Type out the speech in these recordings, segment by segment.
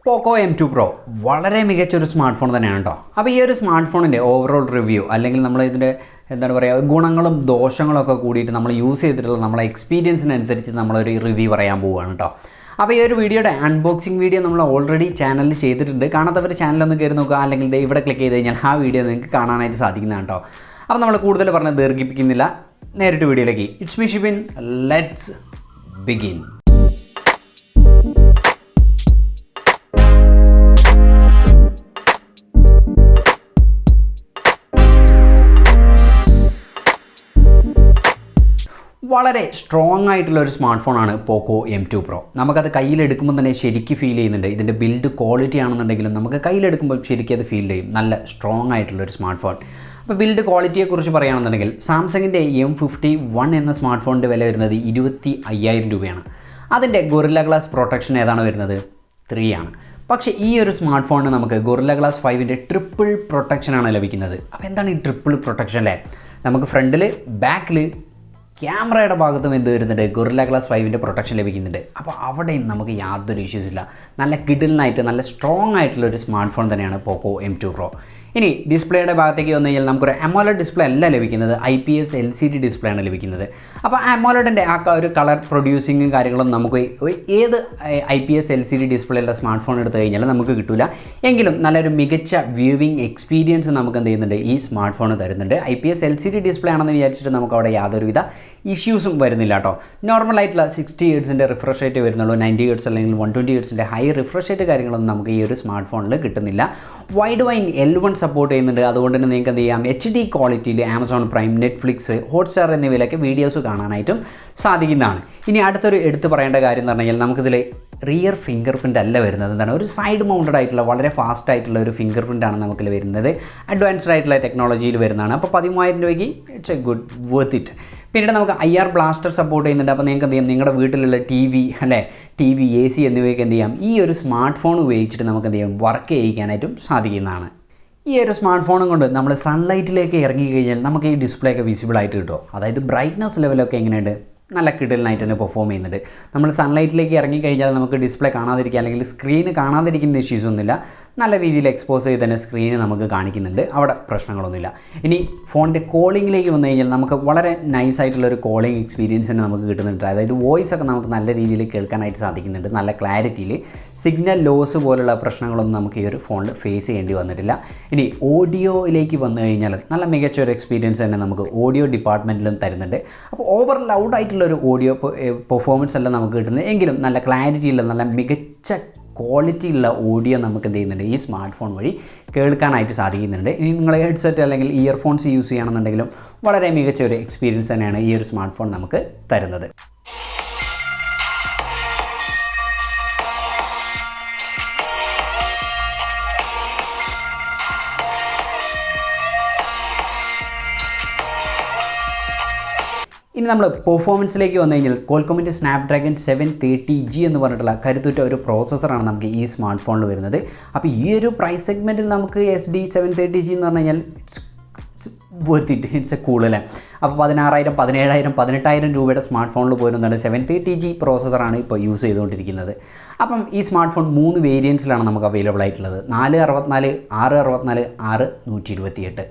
പോക്കോ M2 Pro വളരെ മികച്ചൊരു smart phone തന്നെയാണ് കേട്ടോ. അപ്പോൾ ഈ ഒരു സ്മാർട്ട് ഫോണിൻ്റെ ഓവറോൾ റിവ്യൂ അല്ലെങ്കിൽ നമ്മൾ ഇതിൻ്റെ എന്താണ് പറയുക ഗുണങ്ങളും ദോഷങ്ങളൊക്കെ കൂടിയിട്ട് നമ്മൾ യൂസ് ചെയ്തിട്ടുള്ള നമ്മളെ എക്സ്പീരിയൻസിനനുസരിച്ച് നമ്മളൊരു റിവ്യൂ പറയാൻ പോവുകയാണ് കേട്ടോ. അപ്പോൾ ഈ ഒരു വീഡിയോയുടെ അൺബോക്സിംഗ് വീഡിയോ നമ്മൾ ഓൾറെഡി ചാനലിൽ ചെയ്തിട്ടുണ്ട്. കാണാത്തവർ ചാനലൊന്ന് കയറി നോക്കുക, അല്ലെങ്കിൽ ഇവിടെ ക്ലിക്ക് ചെയ്ത് കഴിഞ്ഞാൽ ആ വീഡിയോ നിങ്ങൾക്ക് കാണാനായിട്ട് സാധിക്കുന്നതാണ് കേട്ടോ. അപ്പോൾ നമ്മൾ കൂടുതൽ പറഞ്ഞ് ദീർഘിപ്പിക്കുന്നില്ല, നേരിട്ട് വീഡിയോയിലേക്ക്. It's me Shibin, let's begin. വളരെ സ്ട്രോങ് ആയിട്ടുള്ള ഒരു സ്മാർട്ട് ഫോണാണ് പോക്കോ M2 Pro. നമുക്കത് കയ്യിലെടുക്കുമ്പോൾ തന്നെ ശരിക്കും ഫീൽ ചെയ്യുന്നുണ്ട്. ഇതിൻ്റെ ബിൽഡ് ക്വാളിറ്റി ആണെന്നുണ്ടെങ്കിലും നമുക്ക് കയ്യിലെടുക്കുമ്പോൾ ശരിക്കും അത് ഫീൽ ചെയ്യും. നല്ല സ്ട്രോങ് ആയിട്ടുള്ളൊരു സ്മാർട്ട് ഫോൺ. അപ്പോൾ ബിൽഡ് ക്വാളിറ്റിയെക്കുറിച്ച് പറയുകയാണെന്നുണ്ടെങ്കിൽ സാംസങ്ങിൻ്റെ M51 എന്ന സ്മാർട്ട് ഫോണിൻ്റെ വില വരുന്നത് 25,000 രൂപയാണ്. അതിൻ്റെ ഗൊറില്ല ഗ്ലാസ് പ്രൊട്ടക്ഷൻ ഏതാണ് വരുന്നത്? 3 ആണ്. പക്ഷേ ഈ ഒരു സ്മാർട്ട് ഫോണിന് നമുക്ക് ഗൊറില്ല ഗ്ലാസ് 5ൻ്റെ ട്രിപ്പിൾ പ്രൊട്ടക്ഷനാണ് ലഭിക്കുന്നത്. അപ്പോൾ എന്താണ് ഈ ട്രിപ്പിൾ പ്രൊട്ടക്ഷൻ അല്ലേ? നമുക്ക് ഫ്രണ്ടിൽ, ബാക്കിൽ, ക്യാമറയുടെ ഭാഗത്തും എന്ത് വരുന്നുണ്ട്? ഗൊറില്ല ഗ്ലാസ് 5ൻ്റെ പ്രൊട്ടക്ഷൻ ലഭിക്കുന്നുണ്ട്. അപ്പോൾ അവിടെയും നമുക്ക് യാതൊരു ഇഷ്യൂസ് ഇല്ല. നല്ല കിഡിലിനായിട്ട് നല്ല സ്ട്രോങ് ആയിട്ടുള്ളൊരു സ്മാർട്ട് ഫോൺ തന്നെയാണ് പോക്കോ M2 Pro. ഇനി ഡിസ്പ്ലേയുടെ ഭാഗത്തേക്ക് വന്നു കഴിഞ്ഞാൽ നമുക്കൊരു AMOLED ഡിസ്പ്ലേ അല്ല ലഭിക്കുന്നത്, IPS LCD ഡിസ്പ്ലേ ആണ് ലഭിക്കുന്നത്. അപ്പോൾ AMOLEDൻ്റെ ആ ഒരു കളർ പ്രൊഡ്യൂസിങ്ങും കാര്യങ്ങളും നമുക്ക് ഏത് IPS LCD ഡിസ്പ്ലേയുള്ള സ്മാർട്ട് ഫോൺ എടുത്തു കഴിഞ്ഞാൽ നമുക്ക് കിട്ടില്ല. എങ്കിലും നല്ലൊരു മികച്ച വ്യൂവിങ് എക്സ്പീരിയൻസ് നമുക്ക് എന്ത് ചെയ്യുന്നുണ്ട്? ഈ സ്മാർട്ട് ഫോൺ തരുന്നുണ്ട്. IPS LCD ഡിസ്പ്ലേ ആണെന്ന് വിചാരിച്ചിട്ട് നമുക്ക് അവിടെ യാതൊരുവിധ ഇഷ്യൂസും വരുന്നില്ല കേട്ടോ. നോർമലായിട്ടുള്ള 60 ഹെർട്സിൻ്റെ റിഫ്രഷ് റേറ്റ് വരുന്നുള്ളൂ. 90 ഹെർട്സ് അല്ലെങ്കിൽ 120 ഹെർട്സിൻ്റെ ഹൈ റിഫ്രഷ് റേറ്റ് കാര്യങ്ങളൊന്നും നമുക്ക് ഈ ഒരു സ്മാർട്ട് ഫോണിൽ കിട്ടുന്നില്ല. വൈഡ് വൈൻ L1 സപ്പോർട്ട് ചെയ്യുന്നുണ്ട്. അതുകൊണ്ട് തന്നെ നിങ്ങൾക്ക് എന്ത് ചെയ്യാം? HD ക്വാളിറ്റിയിൽ ആമസോൺ പ്രൈം, നെറ്റ്ഫ്ലിക്സ്, ഹോട്ട്സ്റ്റാർ എന്നിവയിലൊക്കെ വീഡിയോസ് കാണാനായിട്ടും സാധിക്കുന്നതാണ്. ഇനി അടുത്തൊരു എടുത്ത് പറയേണ്ട കാര്യം എന്ന് പറഞ്ഞു കഴിഞ്ഞാൽ നമുക്കിതിൽ റിയർ ഫിംഗർ പ്രിൻ്റ് അല്ല വരുന്നത്. എന്താണ്? ഒരു സൈഡ് മൗണ്ടഡ് ആയിട്ടുള്ള വളരെ ഫാസ്റ്റ് ആയിട്ടുള്ള ഒരു ഫിംഗർ പ്രിൻ്റാണ് നമുക്കിൽ വരുന്നത്. അഡ്വാൻസ്ഡ് ആയിട്ടുള്ള ടെക്നോളജിയിൽ വരുന്നതാണ്. അപ്പോൾ 13,000 രൂപയ്ക്ക് it's A good worth it. പിന്നീട് നമുക്ക് IR ബ്ലാസ്റ്റർ സപ്പോർട്ട് ചെയ്യുന്നുണ്ട്. അപ്പോൾ നിങ്ങൾക്ക് എന്ത് ചെയ്യാം? നിങ്ങളുടെ വീട്ടിലുള്ള TV AC എന്നിവയൊക്കെ എന്ത് ചെയ്യാം? ഈ ഒരു സ്മാർട്ട് ഫോൺ ഉപയോഗിച്ചിട്ട് നമുക്ക് എന്ത് ചെയ്യാം? വർക്ക് ചെയ്യിക്കാനായിട്ടും സാധിക്കുന്നതാണ്. ഈ ഒരു സ്മാർട്ട് ഫോണും കൊണ്ട് നമ്മൾ സൺലൈറ്റിലേക്ക് ഇറങ്ങിക്കഴിഞ്ഞാൽ നമുക്ക് ഈ ഡിസ്പ്ലേ ഒക്കെ വിസിബിൾ ആയിട്ട് കിട്ടും. അതായത് ബ്രൈറ്റ്നസ് ലെവലൊക്കെ എങ്ങനെയുണ്ട്? നല്ല കിടലിനായിട്ട് തന്നെ പെർഫോം ചെയ്യുന്നുണ്ട്. നമ്മൾ സൺലൈറ്റിലേക്ക് ഇറങ്ങിക്കഴിഞ്ഞാൽ നമുക്ക് ഡിസ്പ്ലേ കാണാതിരിക്കുക അല്ലെങ്കിൽ സ്ക്രീന് കാണാതിരിക്കുന്ന ഇഷ്യൂസ് ഒന്നുമില്ല. നല്ല രീതിയിൽ എക്സ്പോസ് ചെയ്ത് തന്നെ സ്ക്രീന് നമുക്ക് കാണിക്കുന്നുണ്ട്. അവിടെ പ്രശ്നങ്ങളൊന്നുമില്ല. ഇനി ഫോണിൻ്റെ കോളിങ്ങിലേക്ക് വന്നു കഴിഞ്ഞാൽ നമുക്ക് വളരെ നൈസായിട്ടുള്ളൊരു കോളിംഗ് എക്സ്പീരിയൻസ് തന്നെ നമുക്ക് കിട്ടുന്നുണ്ട്. അതായത് വോയിസ് ഒക്കെ നമുക്ക് നല്ല രീതിയിൽ കേൾക്കാനായിട്ട് സാധിക്കുന്നുണ്ട്. നല്ല ക്ലാരിറ്റിയിൽ. സിഗ്നൽ ലോസ് പോലുള്ള പ്രശ്നങ്ങളൊന്നും നമുക്ക് ഈ ഒരു ഫോണിൽ ഫേസ് ചെയ്യേണ്ടി വന്നിട്ടില്ല. ഇനി ഓഡിയോയിലേക്ക് വന്നു കഴിഞ്ഞാൽ നല്ല മികച്ച ഒരു എക്സ്പീരിയൻസ് തന്നെ നമുക്ക് ഓഡിയോ ഡിപ്പാർട്ട്മെൻറ്റിലും തരുന്നുണ്ട്. അപ്പോൾ ഓവർ ലൗഡായിട്ടുള്ളൊരു ഓഡിയോ പെർഫോമൻസ് അല്ല നമുക്ക് കിട്ടുന്നത്. എങ്കിലും നല്ല ക്ലാരിറ്റിയുള്ള നല്ല മികച്ച ക്വാളിറ്റിയുള്ള ഓഡിയോ നമുക്ക് എന്ത് ചെയ്യുന്നുണ്ട്? ഈ സ്മാർട്ട് ഫോൺ വഴി കേൾക്കാനായിട്ട് സാധിക്കുന്നുണ്ട്. ഇനി നിങ്ങൾ ഹെഡ്സെറ്റ് അല്ലെങ്കിൽ ഇയർഫോൺസ് യൂസ് ചെയ്യണമെന്നുണ്ടെങ്കിലും വളരെ മികച്ച ഒരു എക്സ്പീരിയൻസ് തന്നെയാണ് ഈ ഒരു സ്മാർട്ട് ഫോൺ നമുക്ക് തരുന്നത്. ഇനി നമ്മൾ പെർഫോമൻസിലേക്ക് വന്നു കഴിഞ്ഞാൽ കോൽക്കോമിൻ്റെ സ്നാപ്ഡ്രാഗൺ 730G എന്ന് പറഞ്ഞിട്ടുള്ള കരുത്തുറ്റ ഒരു പ്രോസസ്സറാണ് നമുക്ക് ഈ സ്മാർട്ട് ഫോണിൽ വരുന്നത്. അപ്പോൾ ഈ ഒരു പ്രൈസ് സെഗ്മെൻറ്റിൽ നമുക്ക് SD 730G എന്ന് പറഞ്ഞു കഴിഞ്ഞാൽ worth it. It's A cool അല്ലേ? അപ്പോൾ 16,000, 17,000, 18,000 രൂപയുടെ സ്മാർട്ട് ഫോണിൽ പോയിരുന്നുണ്ട് 730G പ്രോസസ്സറാണ് ഇപ്പോൾ യൂസ് ചെയ്തുകൊണ്ടിരിക്കുന്നത്. അപ്പം ഈ സ്മാർട്ട് ഫോൺ 3 വേരിയൻസിലാണ് നമുക്ക് അവൈലബിൾ ആയിട്ടുള്ളത്. 464, 664, 628.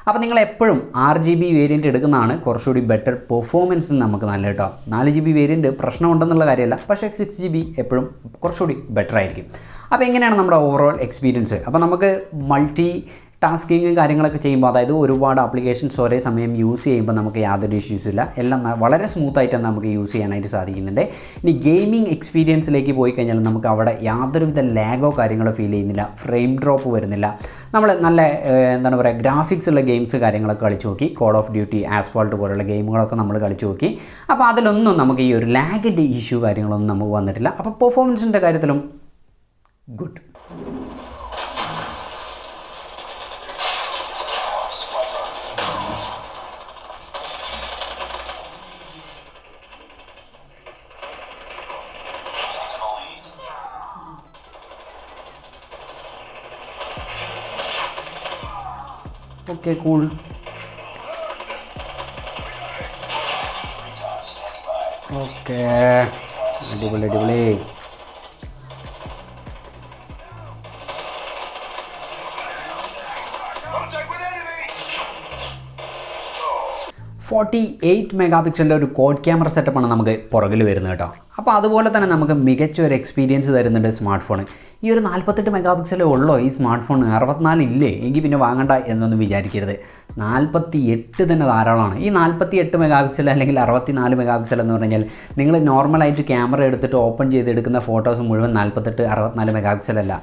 അപ്പോൾ നിങ്ങൾ എപ്പോഴും 6GB വേരിയൻറ്റ് എടുക്കുന്നതാണ് കുറച്ചുകൂടി ബെറ്റർ പെർഫോമൻസ് നമുക്ക് നല്ല കേട്ടോ. 4GB വേരിയൻറ്റ് പ്രശ്നമുണ്ടെന്നുള്ള കാര്യമല്ല, പക്ഷേ 6GB എപ്പോഴും കുറച്ചുകൂടി ബെറ്റർ ആയിരിക്കും. അപ്പോൾ എങ്ങനെയാണ് നമ്മുടെ ഓവറോൾ എക്സ്പീരിയൻസ്? അപ്പോൾ നമുക്ക് മൾട്ടി ടാസ്കിങ് കാര്യങ്ങളൊക്കെ ചെയ്യുമ്പോൾ, അതായത് ഒരുപാട് ആപ്ലിക്കേഷൻസ് ഒരേ സമയം യൂസ് ചെയ്യുമ്പോൾ നമുക്ക് യാതൊരു ഇഷ്യൂസും ഇല്ല. എല്ലാം വളരെ സ്മൂത്തായിട്ട് നമുക്ക് യൂസ് ചെയ്യാനായിട്ട് സാധിക്കുന്നുണ്ട്. ഇനി ഗെയിമിംഗ് എക്സ്പീരിയൻസിലേക്ക് പോയി കഴിഞ്ഞാൽ നമുക്ക് അവിടെ യാതൊരുവിധ ലാഗോ കാര്യങ്ങളോ ഫീൽ ചെയ്യുന്നില്ല. ഫ്രെയിം ഡ്രോപ്പ് വരുന്നില്ല. നമ്മൾ നല്ല എന്താണ് പറയുക ഗ്രാഫിക്സ് ഉള്ള ഗെയിംസ് കാര്യങ്ങളൊക്കെ കളിച്ച് നോക്കി. കോൾ ഓഫ് ഡ്യൂട്ടി, ആസ്ഫാൾട്ട് പോലുള്ള ഗെയിമുകളൊക്കെ നമ്മൾ കളിച്ച് നോക്കി. അപ്പോൾ അതിലൊന്നും നമുക്ക് ഈ ഒരു ലാഗിൻ്റെ ഇഷ്യൂ കാര്യങ്ങളൊന്നും നമുക്ക് വന്നിട്ടില്ല. അപ്പോൾ പെർഫോമൻസിൻ്റെ കാര്യത്തിലും ഗുഡ്. Okay, cool. ഓക്കെ, അടിപൊളി. 48 മെഗാ പിക്സലിൻ്റെ ഒരു കോഡ് ക്യാമറ സെറ്റപ്പാണ് നമുക്ക് പുറകിൽ വരുന്നത് കേട്ടോ. അപ്പോൾ അതുപോലെ തന്നെ നമുക്ക് മികച്ച ഒരു എക്സ്പീരിയൻസ് തരുന്നുണ്ട് സ്മാർട്ട് ഫോൺ. ഈ ഒരു 48 മെഗാ പിക്സലേ ഉള്ളോ ഈ സ്മാർട്ട് ഫോൺ, 64 ഇല്ലേ എങ്കിൽ പിന്നെ വാങ്ങണ്ട എന്നൊന്നും വിചാരിക്കരുത്. 48 തന്നെ ധാരാളമാണ്. ഈ 48 മെഗാ പിക്സൽ അല്ലെങ്കിൽ 64 മെഗാ പിക്സൽ എന്ന് പറഞ്ഞാൽ നിങ്ങൾ നോർമലായിട്ട് ക്യാമറ എടുത്തിട്ട് ഓപ്പൺ ചെയ്തെടുക്കുന്ന ഫോട്ടോസ് മുഴുവൻ 48 64 മെഗാ പിക്സൽ അല്ല.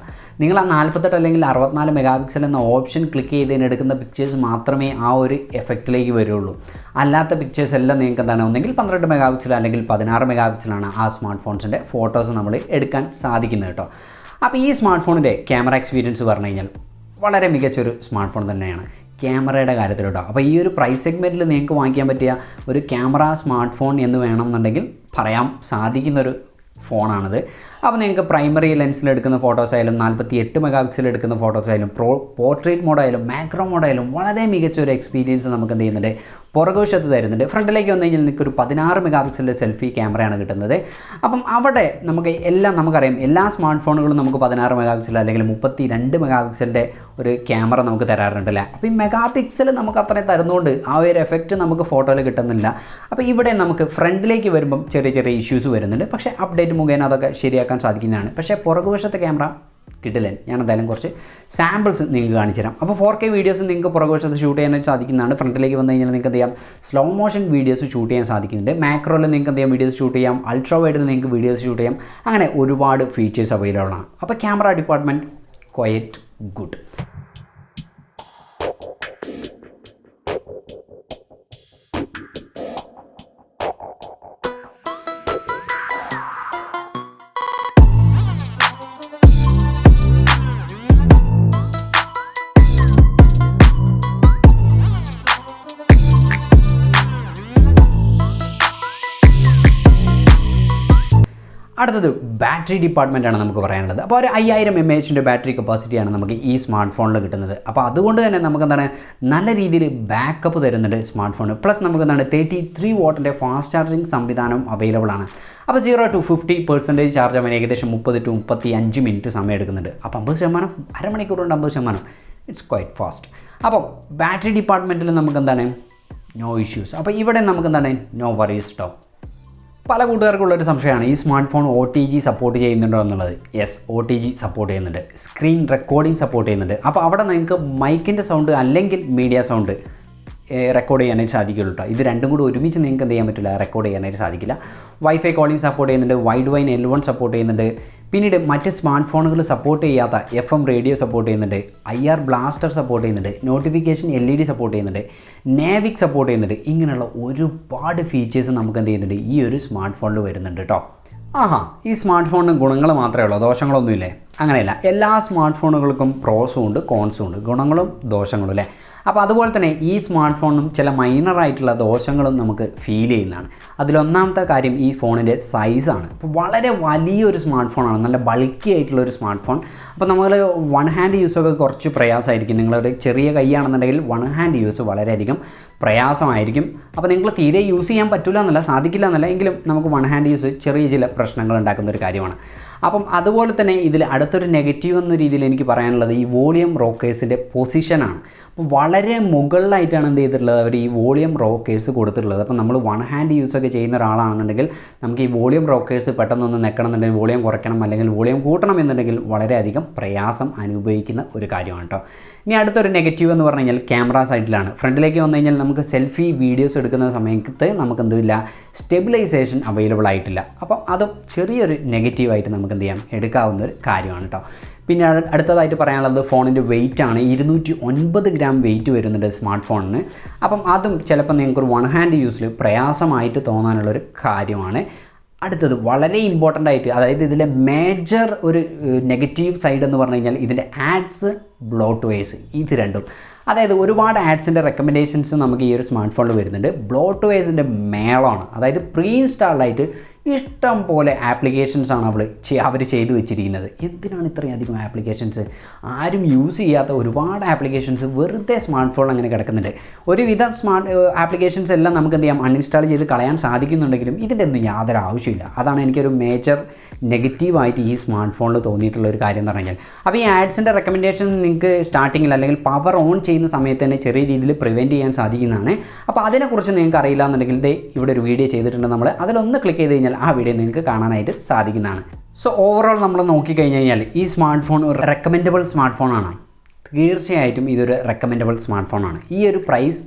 നിങ്ങൾ ആ 48 അല്ലെങ്കിൽ 64 മെഗാ പിക്സൽ എന്ന ഓപ്ഷൻ ക്ലിക്ക് ചെയ്തതിന് എടുക്കുന്ന പിക്ചേഴ്സ് മാത്രമേ ആ ഒരു എഫക്റ്റിലേക്ക് വരുള്ളൂ. അല്ലാത്ത പിക്ചേഴ്സ് എല്ലാം നിങ്ങൾക്ക് എന്താണ് ഒന്നെങ്കിൽ 12 മെഗാ പിക്സൽ അല്ലെങ്കിൽ 16 മെഗാ പിക്സലാണ് ആ സ്മാർട്ട് ഫോൺസിൻ്റെ ഫോട്ടോസ് നമ്മൾ എടുക്കാൻ സാധിക്കുന്നത് കേട്ടോ. അപ്പോൾ ഈ സ്മാർട്ട് ഫോണിൻ്റെ ക്യാമറ എക്സ്പീരിയൻസ് പറഞ്ഞു കഴിഞ്ഞാൽ വളരെ മികച്ചൊരു സ്മാർട്ട് ഫോൺ തന്നെയാണ് ക്യാമറയുടെ കാര്യത്തിൽ കേട്ടോ. അപ്പോൾ ഈ ഒരു പ്രൈസ് സെഗ്മെൻറ്റിൽ നിങ്ങൾക്ക് വാങ്ങിക്കാൻ പറ്റിയ ഒരു ക്യാമറ സ്മാർട്ട് ഫോൺ എന്ന് വേണമെന്നുണ്ടെങ്കിൽ പറയാൻ സാധിക്കുന്നൊരു ഫോണാണിത്. അപ്പോൾ നിങ്ങൾക്ക് പ്രൈമറി ലെൻസിൽ എടുക്കുന്ന ഫോട്ടോസ് ആയാലും 48 മെഗാ പിക്സൽ എടുക്കുന്ന ഫോട്ടോസ് ആയാലും പോർട്രേറ്റ് മോഡായാലും മാക്രോ മോഡായാലും വളരെ മികച്ച ഒരു എക്സ്പീരിയൻസ് നമുക്ക് എന്ത് ചെയ്യുന്നുണ്ട് പുറകുവശത്ത് തരുന്നുണ്ട്. ഫ്രണ്ടിലേക്ക് വന്നു കഴിഞ്ഞാൽ നിങ്ങൾക്ക് ഒരു 16 മെഗാ പിക്സലിൻ്റെ സെൽഫി ക്യാമറയാണ് കിട്ടുന്നത്. അപ്പം അവിടെ നമുക്ക് എല്ലാം നമുക്കറിയാം, എല്ലാ സ്മാർട്ട് ഫോണുകളും നമുക്ക് 16 മെഗാ പിക്സൽ അല്ലെങ്കിൽ 32 മെഗാ പിക്സലിൻ്റെ ഒരു ക്യാമറ നമുക്ക് തരാറുണ്ടല്ലേ. അപ്പോൾ ഈ മെഗാ പിക്സൽ നമുക്ക് അത്രയും തരുന്നതുകൊണ്ട് ആ ഒരു എഫക്റ്റ് നമുക്ക് ഫോട്ടോയിൽ കിട്ടുന്നില്ല. അപ്പോൾ ഇവിടെ നമുക്ക് ഫ്രണ്ടിലേക്ക് വരുമ്പം ചെറിയ ചെറിയ ഇഷ്യൂസ് വരുന്നുണ്ട്. പക്ഷേ അപ്ഡേറ്റ് മുഖേന അതൊക്കെ ശരിയാക്കാൻ സാധിക്കുന്നതാണ്. പക്ഷേ പുറകുവശത്തെ ക്യാമറ കിട്ടില്ല. ഞാൻ എന്തായാലും കുറച്ച് സാമ്പിൾസ് നിങ്ങൾക്ക് കാണിച്ചു തരാം. അപ്പോൾ 4K വീഡിയോസ് നിങ്ങൾക്ക് പുറകുവശത്ത് ഷൂട്ട് ചെയ്യാനായിട്ട് സാധിക്കുന്നതാണ്. ഫ്രണ്ടിലേക്ക് വന്നു കഴിഞ്ഞാൽ നിങ്ങൾക്ക് എന്ത് ചെയ്യാം, സ്ലോ മോഷൻ വീഡിയോസ് ഷൂട്ട് ചെയ്യാൻ സാധിക്കുന്നുണ്ട്. മാക്രോയിൽ നിങ്ങൾക്ക് എന്ത് ചെയ്യാം, വീഡിയോസ് ഷൂട്ട് ചെയ്യാം. അൾട്രാ വൈഡിൽ നിങ്ങൾക്ക് വീഡിയോസ് ഷൂട്ട് ചെയ്യാം. അങ്ങനെ ഒരുപാട് ഫീച്ചേഴ്സ് അവൈലബിൾ ആണ്. അപ്പോൾ ക്യാമറ ഡിപ്പാർട്ട്മെൻറ്റ് ക്വയറ്റ് ഗുഡ്. അടുത്തത് ബാറ്ററി ഡിപ്പാർട്ട്മെൻറ്റാണ് നമുക്ക് പറയാനുള്ളത്. അപ്പോൾ ഒരു 5000 mAh ബാറ്ററി കപ്പാസിറ്റിയാണ് നമുക്ക് ഈ സ്മാർട്ട് ഫോണിൽ കിട്ടുന്നത്. അപ്പോൾ അതുകൊണ്ട് തന്നെ നമുക്ക് എന്താണ് നല്ല രീതിയിൽ ബാക്കപ്പ് തരുന്നുണ്ട് സ്മാർട്ട് ഫോൺ. പ്ലസ് നമുക്ക് എന്താണ് 33 വാട്ടിൻ്റെ ഫാസ്റ്റ് ചാർജിങ് സംവിധാനം അവൈലബിൾ ആണ്. അപ്പോൾ 0 to 50% ചാർജ് ആവാൻ ഏകദേശം 30 to 35 മിനിറ്റ് സമയം എടുക്കുന്നുണ്ട്. അപ്പോൾ 50%, അരമണിക്കൂർ കൊണ്ട് 50%, ഇറ്റ്സ് ക്വൈറ്റ് ഫാസ്റ്റ്. അപ്പം ബാറ്ററി ഡിപ്പാർട്ട്മെൻറ്റിൽ നമുക്ക് എന്താണ് നോ ഇഷ്യൂസ്. അപ്പോൾ ഇവിടെ നമുക്ക് എന്താണ് നോ വറീസ് കേട്ടോ. പല കൂട്ടുകാർക്കുള്ളൊരു സംശയമാണ് ഈ സ്മാർട്ട് ഫോൺ OTG സപ്പോർട്ട് ചെയ്യുന്നുണ്ടോ എന്നുള്ളത്. യെസ്, OTG സപ്പോർട്ട് ചെയ്യുന്നുണ്ട്. സ്ക്രീൻ റെക്കോർഡിംഗ് സപ്പോർട്ട് ചെയ്യുന്നുണ്ട്. അപ്പോൾ അവിടെ നിങ്ങൾക്ക് മൈക്കിൻ്റെ സൗണ്ട് അല്ലെങ്കിൽ മീഡിയ സൗണ്ട് റെക്കോർഡ് ചെയ്യാനായിട്ട് സാധിക്കുള്ളൂ കേട്ടോ. ഇത് രണ്ടും കൂടി ഒരുമിച്ച് നിങ്ങൾക്ക് എന്ത് ചെയ്യാൻ പറ്റില്ല, റെക്കോർഡ് ചെയ്യാനായിട്ട് സാധിക്കില്ല. വൈഫൈ കോളിംഗ് സപ്പോർട്ട് ചെയ്യുന്നുണ്ട്. വൈഡ് വൈൻ L1 സപ്പോർട്ട് ചെയ്യുന്നുണ്ട്. പിന്നീട് മറ്റ് സ്മാർട്ട് ഫോണുകൾ സപ്പോർട്ട് ചെയ്യാത്ത FM റേഡിയോ സപ്പോർട്ട് ചെയ്യുന്നുണ്ട്. IR ബ്ലാസ്റ്റർ സപ്പോർട്ട് ചെയ്യുന്നുണ്ട്. നോട്ടിഫിക്കേഷൻ LED സപ്പോർട്ട് ചെയ്യുന്നുണ്ട്. നാവിക് സപ്പോർട്ട് ചെയ്യുന്നുണ്ട്. ഇങ്ങനെയുള്ള ഒരുപാട് ഫീച്ചേഴ്സ് നമുക്ക് എന്ത് ചെയ്യുന്നുണ്ട് ഈ ഒരു സ്മാർട്ട് ഫോണിൽ വരുന്നുണ്ട് കേട്ടോ. ഈ സ്മാർട്ട് ഫോണിന് ഗുണങ്ങൾ മാത്രമേ ഉള്ളൂ, ദോഷങ്ങളൊന്നുമില്ലേ? അങ്ങനെയല്ല, എല്ലാ സ്മാർട്ട് ഫോണുകൾക്കും പ്രോസും ഉണ്ട് കോൺസും ഉണ്ട്, ഗുണങ്ങളും ദോഷങ്ങളും അല്ലേ. അപ്പോൾ അതുപോലെ തന്നെ ഈ സ്മാർട്ട് ഫോണിനും ചില മൈനറായിട്ടുള്ള ദോഷങ്ങളും നമുക്ക് ഫീൽ ചെയ്യുന്നതാണ്. അതിലൊന്നാമത്തെ കാര്യം ഈ ഫോണിൻ്റെ സൈസാണ്. അപ്പോൾ വളരെ വലിയൊരു സ്മാർട്ട് ഫോണാണ്, നല്ല ബൾക്കി ആയിട്ടുള്ളൊരു സ്മാർട്ട് ഫോൺ. അപ്പോൾ നമ്മൾ വൺ ഹാൻഡ് യൂസൊക്കെ കുറച്ച് പ്രയാസമായിരിക്കും. നിങ്ങളൊരു ചെറിയ കൈയാണെന്നുണ്ടെങ്കിൽ വൺ ഹാൻഡ് യൂസ് വളരെയധികം പ്രയാസമായിരിക്കും. അപ്പോൾ നിങ്ങൾ തീരെ യൂസ് ചെയ്യാൻ പറ്റില്ല എന്നല്ല, സാധിക്കില്ല എന്നല്ല, എങ്കിലും നമുക്ക് വൺ ഹാൻഡ് യൂസ് ചെറിയ ചില പ്രശ്നങ്ങൾ ഉണ്ടാക്കുന്ന ഒരു കാര്യമാണ്. അപ്പം അതുപോലെ തന്നെ ഇതിൽ അടുത്തൊരു നെഗറ്റീവ് എന്ന രീതിയിൽ എനിക്ക് പറയാനുള്ളത് ഈ വോളിയം റോക്കേഴ്സിൻ്റെ പൊസിഷനാണ്. അപ്പോൾ വളരെ മുകളിലായിട്ടാണ് എന്ത് ചെയ്തിട്ടുള്ളത്, അവർ ഈ വോളിയം റോക്കേഴ്സ് കൊടുത്തിട്ടുള്ളത്. അപ്പോൾ നമ്മൾ വൺ ഹാൻഡ് യൂസൊക്കെ ചെയ്യുന്ന ഒരാളാണെന്നുണ്ടെങ്കിൽ നമുക്ക് ഈ വോളിയം റോക്കേഴ്സ് പെട്ടെന്നൊന്ന് നെക്കണം എന്നുണ്ടെങ്കിൽ, വോളിയം കുറയ്ക്കണം അല്ലെങ്കിൽ വോളിയം കൂട്ടണം എന്നുണ്ടെങ്കിൽ വളരെയധികം പ്രയാസം അനുഭവിക്കുന്ന ഒരു കാര്യമാണ് കേട്ടോ. ഇനി അടുത്തൊരു നെഗറ്റീവ് എന്ന് പറഞ്ഞു കഴിഞ്ഞാൽ ക്യാമറ സൈഡിലാണ്. ഫ്രണ്ടിലേക്ക് വന്നു കഴിഞ്ഞാൽ നമുക്ക് സെൽഫി വീഡിയോസ് എടുക്കുന്ന സമയത്ത് നമുക്ക് എന്തില്ല, സ്റ്റെബിലൈസേഷൻ അവൈലബിൾ ആയിട്ടില്ല. അപ്പം അതും ചെറിയൊരു നെഗറ്റീവായിട്ട് നമുക്ക് എന്ത് ചെയ്യാം, എടുക്കാവുന്ന ഒരു കാര്യമാണ് കേട്ടോ. പിന്നെ അടുത്തതായിട്ട് പറയാനുള്ളത് ഫോണിൻ്റെ വെയിറ്റാണ്. 209 ഗ്രാം വെയിറ്റ് വരുന്നുണ്ട് സ്മാർട്ട് ഫോണിന്. അപ്പം അതും ചിലപ്പോൾ നിങ്ങൾക്കൊരു വൺ ഹാൻഡ് യൂസിൽ പ്രയാസമായിട്ട് തോന്നാനുള്ളൊരു കാര്യമാണ്. അടുത്തത് വളരെ ഇമ്പോർട്ടൻ്റ് ആയിട്ട്, അതായത് ഇതിലെ മേജർ ഒരു നെഗറ്റീവ് സൈഡ് എന്ന് പറഞ്ഞു കഴിഞ്ഞാൽ ഇതിൻ്റെ ആഡ്സ്, ബ്ലോട്ട്വെയർസ്, ഇത് രണ്ടും. അതായത് ഒരുപാട് ആഡ്സിൻ്റെ റെക്കമെൻഡേഷൻസ് നമുക്ക് ഈ ഒരു സ്മാർട്ട് ഫോണിൽ വരുന്നുണ്ട്. ബ്ലോട്ട്വെയർസിൻ്റെ മേളമാണ്. അതായത് പ്രീ ഇൻസ്റ്റാൾഡായിട്ട് ഇഷ്ടം പോലെ ആപ്ലിക്കേഷൻസാണ് അവർ ചെയ്തു വെച്ചിരിക്കുന്നത്. എന്തിനാണ് ഇത്രയധികം ആപ്ലിക്കേഷൻസ്? ആരും യൂസ് ചെയ്യാത്ത ഒരുപാട് ആപ്ലിക്കേഷൻസ് വെറുതെ സ്മാർട്ട് ഫോൺ അങ്ങനെ കിടക്കുന്നുണ്ട്. ഒരുവിധ ആപ്ലിക്കേഷൻസ് എല്ലാം നമുക്ക് എന്ത് ചെയ്യാം, അൺഇൻസ്റ്റാൾ ചെയ്ത് കളയാൻ സാധിക്കുന്നുണ്ടെങ്കിലും ഇതിൻ്റെ ഒന്നും യാതൊരു ആവശ്യമില്ല. അതാണ് എനിക്കൊരു മേജർ നെഗറ്റീവായിട്ട് ഈ സ്മാർട്ട് ഫോണിൽ തോന്നിയിട്ടുള്ള ഒരു കാര്യം എന്ന് പറഞ്ഞാൽ. അപ്പോൾ ഈ ആഡ്സിൻ്റെ റെക്കമെൻഡേഷൻ നിങ്ങൾക്ക് സ്റ്റാർട്ടിങ്ങിൽ അല്ലെങ്കിൽ പവർ ഓൺ ചെയ്യുന്ന സമയത്ത് തന്നെ ചെറിയ രീതിയിൽ പ്രിവെൻറ്റ് ചെയ്യാൻ സാധിക്കുന്നതാണ്. അപ്പോൾ അതിനെക്കുറിച്ച് നിങ്ങൾക്ക് അറിയില്ല എന്നുണ്ടെങ്കിൽ ഇവിടെ ഒരു വീഡിയോ ചെയ്തിട്ടുണ്ട് നമ്മൾ. അതിലൊന്ന് ക്ലിക്ക് ചെയ്ത് കഴിഞ്ഞാൽ ആ വീഡിയോ നിങ്ങൾക്ക് കാണാനായിട്ട് സാധിക്കുന്നതാണ്. സോ ഓവറോൾ നമ്മൾ നോക്കിക്കഴിഞ്ഞ് കഴിഞ്ഞാൽ ഈ സ്മാർട്ട് ഫോൺ ഒരു റെക്കമെൻഡബിൾ സ്മാർട്ട് ഫോണാണ്. തീർച്ചയായിട്ടും ഇതൊരു റെക്കമെൻഡബിൾ സ്മാർട്ട് ഫോണാണ്. ഈ ഒരു പ്രൈസ്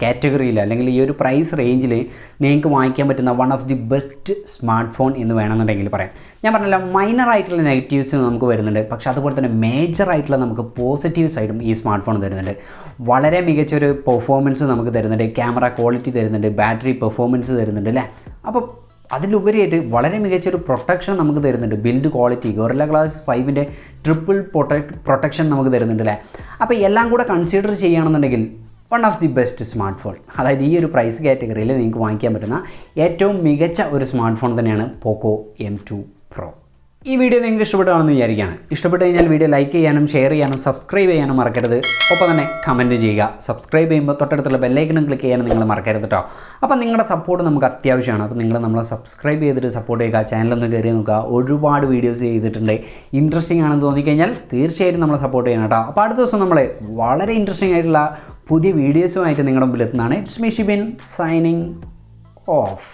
കാറ്റഗറിയിൽ അല്ലെങ്കിൽ ഈ ഒരു പ്രൈസ് റേഞ്ചിൽ നിങ്ങൾക്ക് വാങ്ങിക്കാൻ പറ്റുന്ന one of the best smart phone എന്ന് വേണമെന്നുണ്ടെങ്കിൽ പറയാം. ഞാൻ പറഞ്ഞല്ലോ, മൈനർ ആയിട്ടുള്ള നെഗറ്റീവ്സ് നമുക്ക് വരുന്നുണ്ട്, പക്ഷേ അതുപോലെ തന്നെ മേജർ ആയിട്ടുള്ള നമുക്ക് പോസിറ്റീവ് സൈഡും ഈ സ്മാർട്ട് ഫോൺ തരുന്നുണ്ട്. വളരെ മികച്ചൊരു പെർഫോമൻസ് നമുക്ക് തരുന്നുണ്ട്, ക്യാമറ ക്വാളിറ്റി തരുന്നുണ്ട്, ബാറ്ററി പെർഫോമൻസ് തരുന്നുണ്ട് അല്ലേ. അപ്പോൾ അതിലുപരിയായിട്ട് വളരെ മികച്ചൊരു പ്രൊട്ടക്ഷൻ നമുക്ക് തരുന്നുണ്ട്. ബിൽഡ് ക്വാളിറ്റി ഗൊറില്ല ഗ്ലാസ് 5ൻ്റെ ട്രിപ്പിൾ പ്രൊട്ടക്ഷൻ നമുക്ക് തരുന്നുണ്ട് അല്ലേ. അപ്പോൾ എല്ലാം കൂടെ കൺസിഡർ ചെയ്യുകയാണെന്നുണ്ടെങ്കിൽ one of the best smart phone, അതായത് ഈ ഒരു പ്രൈസ് കാറ്റഗറിയിൽ നിങ്ങൾക്ക് വാങ്ങിക്കാൻ പറ്റുന്ന ഏറ്റവും മികച്ച ഒരു സ്മാർട്ട് ഫോൺ തന്നെയാണ് പോക്കോ M2 Pro. ഈ വീഡിയോ നിങ്ങൾക്ക് ഇഷ്ടപ്പെടുകയാണെന്ന് വിചാരിക്കുകയാണ്. ഇഷ്ടപ്പെട്ട് കഴിഞ്ഞാൽ വീഡിയോ ലൈക്ക് ചെയ്യാനും ഷെയർ ചെയ്യാനും സബ്സ്ക്രൈബ് ചെയ്യാനും മറക്കരുത്. ഒപ്പം തന്നെ കമൻറ്റ് ചെയ്യുക. സബ്സ്ക്രൈബ് ചെയ്യുമ്പോൾ തൊട്ടടുത്തുള്ള ബെല്ലൈക്കനും ക്ലിക്ക് ചെയ്യാനും നിങ്ങൾ മറക്കരുത് കേട്ടോ. അപ്പോൾ നിങ്ങളുടെ സപ്പോർട്ട് നമുക്ക് അത്യാവശ്യമാണ്. അപ്പോൾ നിങ്ങൾ നമ്മളെ സബ്സ്ക്രൈബ് ചെയ്തിട്ട് സപ്പോർട്ട് ചെയ്യുക. ചാനലൊന്ന് കയറി നോക്കുക. ഒരുപാട് വീഡിയോസ് ചെയ്തിട്ടുണ്ട്. ഇൻട്രസ്റ്റിംഗ് ആണെന്ന് തോന്നിക്കഴിഞ്ഞാൽ തീർച്ചയായിട്ടും നമ്മളെ സപ്പോർട്ട് ചെയ്യണം കേട്ടോ. അപ്പോൾ അടുത്ത ദിവസം നമ്മൾ വളരെ ഇൻട്രസ്റ്റിംഗ് ആയിട്ടുള്ള പുതിയ വീഡിയോസുമായിട്ട് നിങ്ങളുടെ മുമ്പിൽ എത്തുന്നതാണ്. It's me Shibin signing off.